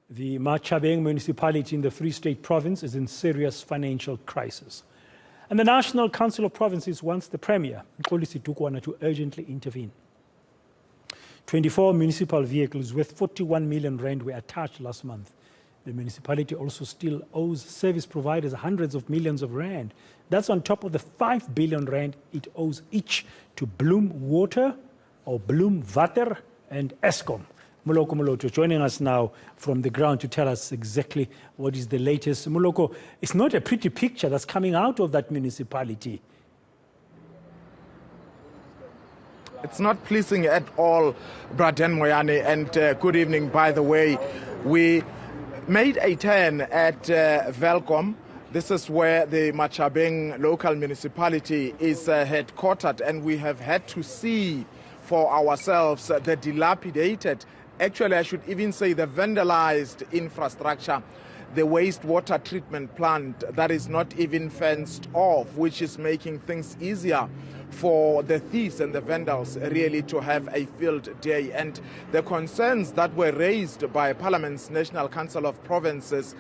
The Matjhabeng Municipality in the Free State Province is in serious financial crisis. And the National Council of Provinces wants the Premier, Moloko Moloto, to urgently intervene. 24 municipal vehicles worth 41 million rand were attached last month. The municipality also still owes service providers hundreds of millions of rand. That's on top of the 5 billion rand it owes each to Bloem Water or Bloem Water and Eskom. Moloko Moloto joining us now from the ground to tell us exactly what is the latest. Moloko, it's not a pretty picture that's coming out of that municipality. It's not pleasing at all, Braden Moyane, and good evening, by the way. We made a turn at Velkom. This is where the Matjhabeng local municipality is headquartered, and we have had to see for ourselves the dilapidated, actually I should even say the vandalized infrastructure, the wastewater treatment plant that is not even fenced off, which is making things easier for the thieves and the vandals really to have a field day. And the concerns that were raised by Parliament's National Council of Provinces,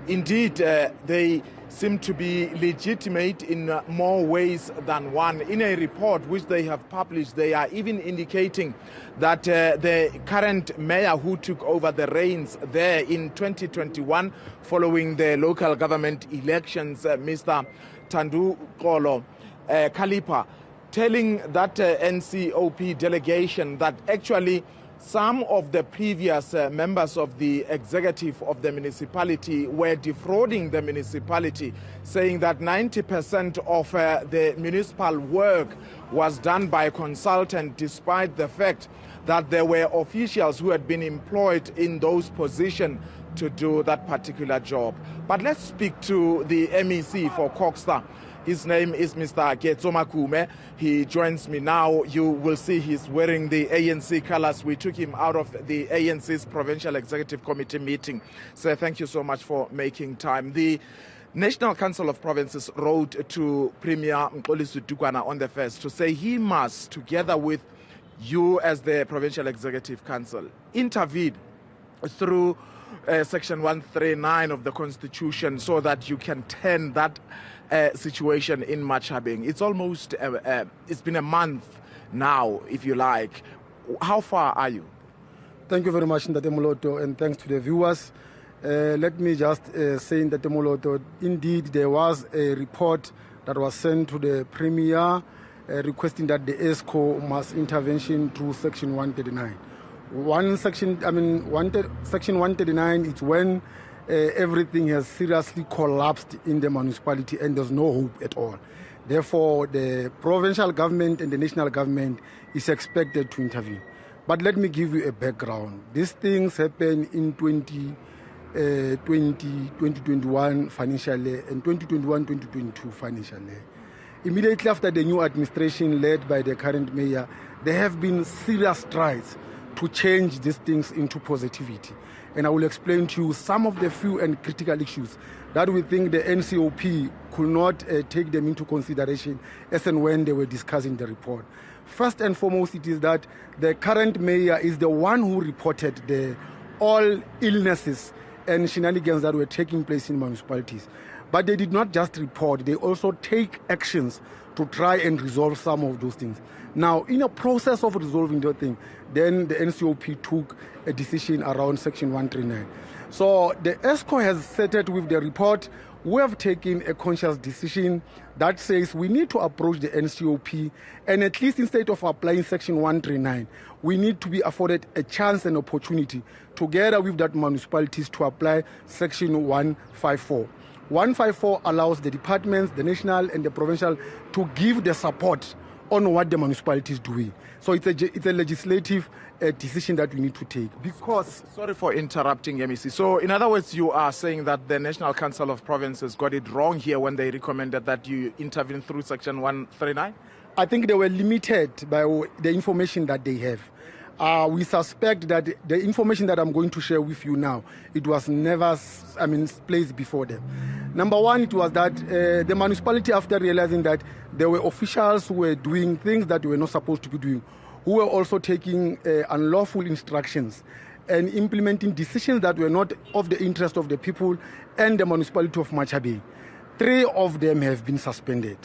indeed, they seem to be legitimate in more ways than one. In a report which they have published, they are even indicating that the current mayor who took over the reins there in 2021 following the local government elections, Mr. Tandu Kolo Kalipa, telling that NCOP delegation that actually some of the previous members of the executive of the municipality were defrauding the municipality, saying that 90% of the municipal work was done by a consultant, despite the fact that there were officials who had been employed in those positions to do that particular job. But let's speak to the MEC for Koksta. His name is Mr. Getsomakume. He joins me now. You will see he's wearing the ANC colors. We took him out of the ANC's Provincial Executive Committee meeting. So thank you so much for making time. The National Council of Provinces wrote to Premier Moloko Moloto on the 1st to say he must, together with you as the Provincial Executive Council, intervene through Section 139 of the Constitution so that you can turn that situation in Matjhabeng. It's almost, it's been a month now, if you like. How far are you? Thank you very much, Ndate Moloto, and thanks to the viewers. Let me just say, Ndate Moloto, indeed there was a report that was sent to the Premier requesting that the ESCO must intervention through Section 139. Section 139 is when everything has seriously collapsed in the municipality and there's no hope at all. Therefore, the provincial government and the national government is expected to intervene. But let me give you a background. These things happened in 2021 financial year and 2021-2022 financial year. Immediately after the new administration led by the current mayor, there have been serious strides to change these things into positivity. And I will explain to you some of the few and critical issues that we think the NCOP could not take them into consideration as and when they were discussing the report. First and foremost, it is that the current mayor is the one who reported all illnesses and shenanigans that were taking place in municipalities. But they did not just report, they also take actions to try and resolve some of those things. Now, in a process of resolving the thing, then the NCOP took a decision around Section 139. So the ESCO has stated with the report, we have taken a conscious decision that says we need to approach the NCOP, and at least instead of applying Section 139, we need to be afforded a chance and opportunity together with that municipalities to apply Section 154. 154 allows the departments, the national and the provincial, to give the support on what the municipality is doing. So it's a legislative decision that we need to take. Because, sorry for interrupting, MEC. So in other words, you are saying that the National Council of Provinces got it wrong here when they recommended that you intervene through Section 139? I think they were limited by the information that they have. We suspect that the information that I'm going to share with you now, it was never, placed before them. Number one, it was that the municipality, after realizing that there were officials who were doing things that they were not supposed to be doing, who were also taking unlawful instructions and implementing decisions that were not of the interest of the people and the municipality of Matjhabeng. 3 of them have been suspended.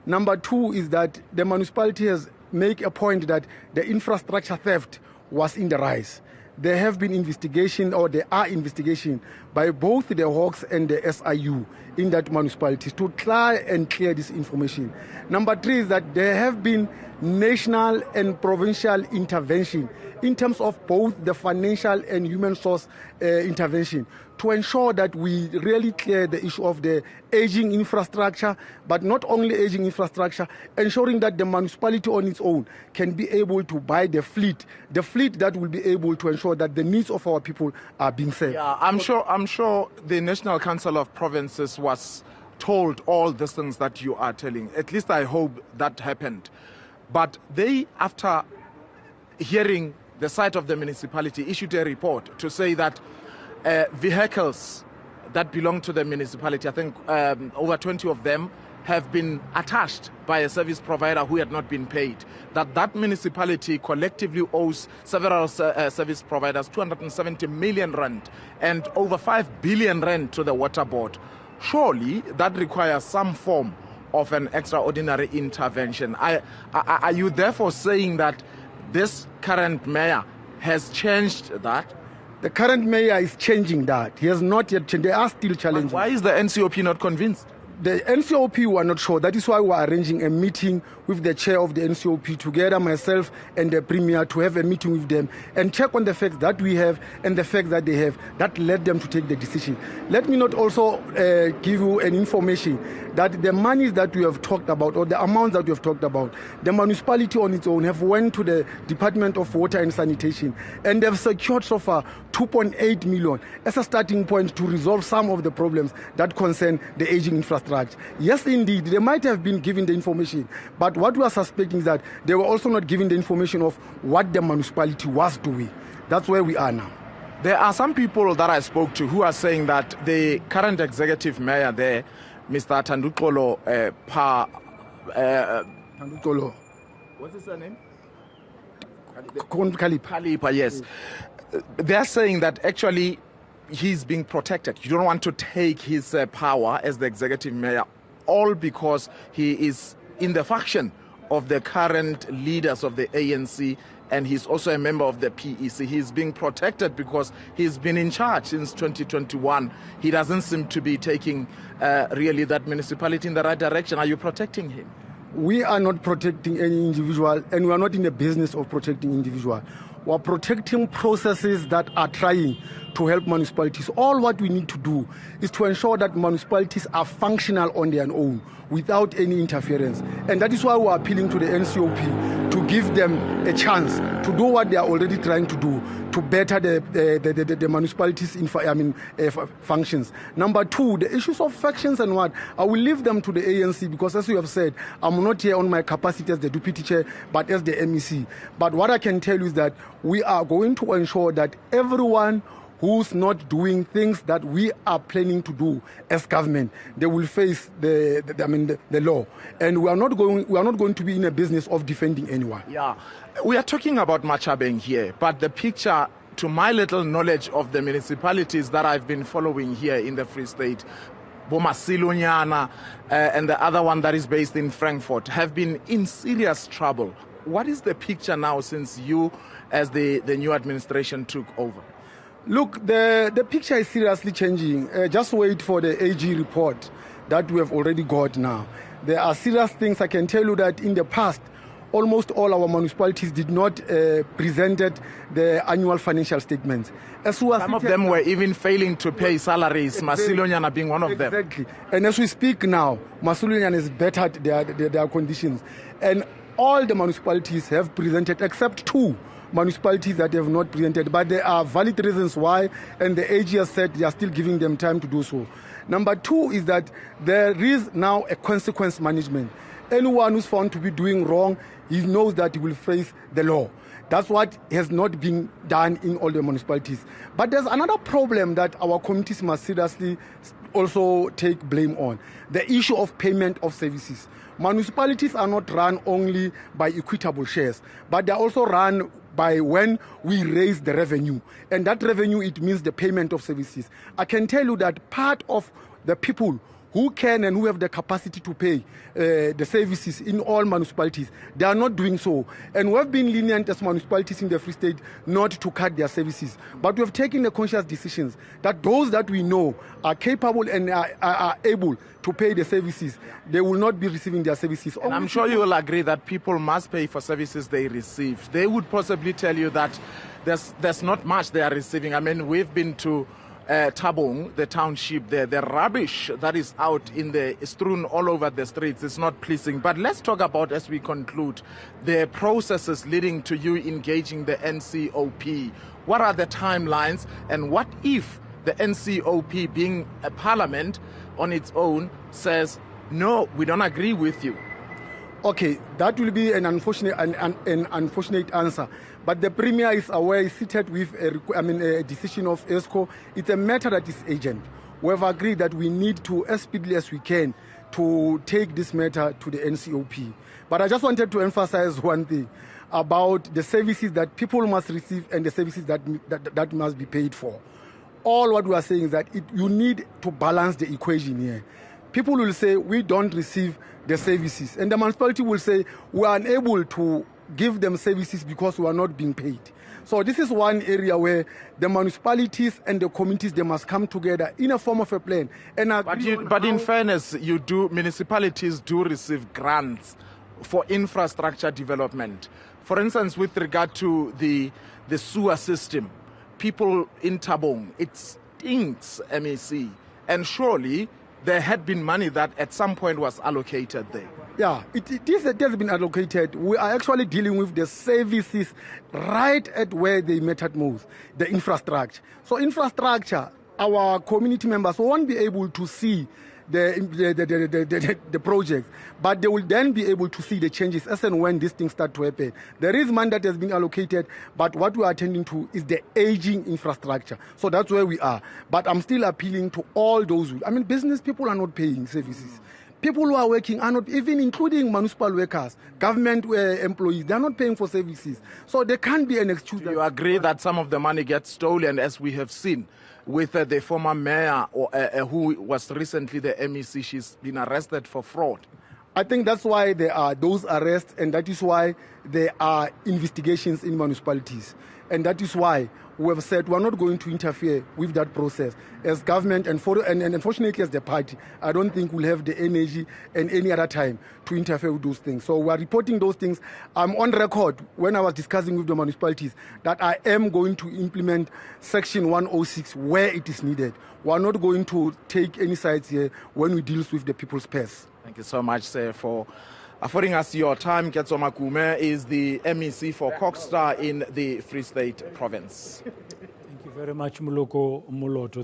Number 2 is that the municipality has made a point that the infrastructure theft was in the rise. There have been investigation, or there are investigation by both the Hawks and the SIU in that municipality to try and clear this information. Number 3 is that there have been national and provincial intervention in terms of both the financial and human source intervention to ensure that we really clear the issue of the aging infrastructure, but not only aging infrastructure, ensuring that the municipality on its own can be able to buy the fleet that will be able to ensure that the needs of our people are being served. Yeah, I'm sure the National Council of Provinces was told all the things that you are telling. At least I hope that happened. But they, after hearing the side of the municipality, issued a report to say that vehicles that belong to the municipality, I think over 20 of them, have been attached by a service provider who had not been paid. That municipality collectively owes several service providers 270 million rand and over 5 billion rand to the water board. Surely that requires some form of an extraordinary intervention. Are you therefore saying that this current mayor has changed that? The current mayor is changing that. He has not yet changed. They are still challenging. But why is the NCOP not convinced? The NCOP were not sure. That is why we are arranging a meeting with the chair of the NCOP together, myself and the premier, to have a meeting with them and check on the facts that we have and the facts that they have that led them to take the decision. Let me not also give you an information that the monies that we have talked about, or the amounts that we have talked about, the municipality on its own have went to the Department of Water and Sanitation and they've secured so far 2.8 million as a starting point to resolve some of the problems that concern the aging infrastructure. Yes, indeed, they might have been given the information, but what we are suspecting is that they were also not given the information of what the municipality was doing. That's where we are now. There are some people that I spoke to who are saying that the current executive mayor there, Mr. Thandukolo Thandukolo. What's his name? Kalipa, yes. They're saying that actually he's being protected. You don't want to take his power as the executive mayor, all because he is in the faction of the current leaders of the ANC, and he's also a member of the PEC. He's being protected because he's been in charge since 2021. He doesn't seem to be taking really that municipality in the right direction. Are you protecting him? We are not protecting any individual, and we are not in the business of protecting individual. We are protecting processes that are trying to help municipalities. All what we need to do is to ensure that municipalities are functional on their own without any interference. And that is why we are appealing to the NCOP to give them a chance to do what they are already trying to do to better the municipalities' functions. Number 2, the issues of factions and what, I will leave them to the ANC because, as you have said, I'm not here on my capacity as the deputy chair, but as the MEC. But what I can tell you is that we are going to ensure that everyone who's not doing things that we are planning to do as government, they will face the law. And we are not going to be in a business of defending anyone. Yeah, we are talking about Matjhabeng here, but the picture, to my little knowledge of the municipalities that I've been following here in the Free State, Bomasilonyana and the other one that is based in Frankfurt, have been in serious trouble. What is the picture now since you, as the new administration, took over? Look, the picture is seriously changing. Just wait for the AG report that we have already got now. There are serious things. I can tell you that in the past, almost all our municipalities did not presented the annual financial statements. Some of them were even failing to pay salaries, Masilonyana being one of them. Exactly. And as we speak now, Masilonyana has bettered their conditions. And all the municipalities have presented, except 2 municipalities that have not presented, but there are valid reasons why, and the AG has said they are still giving them time to do so. Number 2 is that there is now a consequence management. Anyone who's found to be doing wrong, he knows that he will face the law. That's what has not been done in all the municipalities. But there's another problem that our committees must seriously also take blame on: the issue of payment of services. Municipalities are not run only by equitable shares, but they are also run by when we raise the revenue. And that revenue, it means the payment of services. I can tell you that part of the people who can and who have the capacity to pay the services in all municipalities, they are not doing so. And we have been lenient as municipalities in the Free State not to cut their services. But we have taken the conscious decisions that those that we know are capable and are able to pay the services, they will not be receiving their services. And I'm sure you will agree that people must pay for services they receive. They would possibly tell you that there's not much they are receiving. I mean, we've been to Matjhabeng, the township there, the rubbish that is out in the strewn all over the streets is not pleasing. But let's talk about, as we conclude, the processes leading to you engaging the NCOP. What are the timelines, and what if the NCOP, being a parliament on its own, says, no, we don't agree with you? Okay, that will be an unfortunate answer. But the Premier is aware, is seated with a decision of ESCO. It's a matter that is urgent. We have agreed that we need to, as speedily as we can, to take this matter to the NCOP. But I just wanted to emphasize one thing about the services that people must receive and the services that must be paid for. All what we are saying is that you need to balance the equation here. People will say, we don't receive the services. And the municipality will say, we are unable to give them services because we are not being paid. So this is one area where the municipalities and the communities, they must come together in a form of a plan. And but in fairness, municipalities do receive grants for infrastructure development. For instance, with regard to the sewer system, people in Matjhabeng, it stinks, MEC. And surely there had been money that at some point was allocated there. Yeah, it has been allocated. We are actually dealing with the services right at where they matter most, the infrastructure. So infrastructure, our community members won't be able to see the project, but they will then be able to see the changes as and when these things start to happen. There is money that has been allocated, but what we are attending to is the aging infrastructure. So that's where we are. But I'm still appealing to all those business people are not paying services. People who are working are not, even including municipal workers, government employees, they are not paying for services. So there can't be an excuse. Do you agree that some of the money gets stolen, as we have seen with the former mayor who was recently the MEC? She's been arrested for fraud. I think that's why there are those arrests, and that is why there are investigations in municipalities. And that is why we have said we're not going to interfere with that process. As government and unfortunately as the party, I don't think we'll have the energy and any other time to interfere with those things. So we're reporting those things. I'm on record when I was discussing with the municipalities that I am going to implement Section 106 where it is needed. We're not going to take any sides here when we deal with the people's purse. Thank you so much, sir, for affording us your time. Ketso Makume is the MEC for Koksta in the Free State Province. Thank you very much, Moloko Moloto.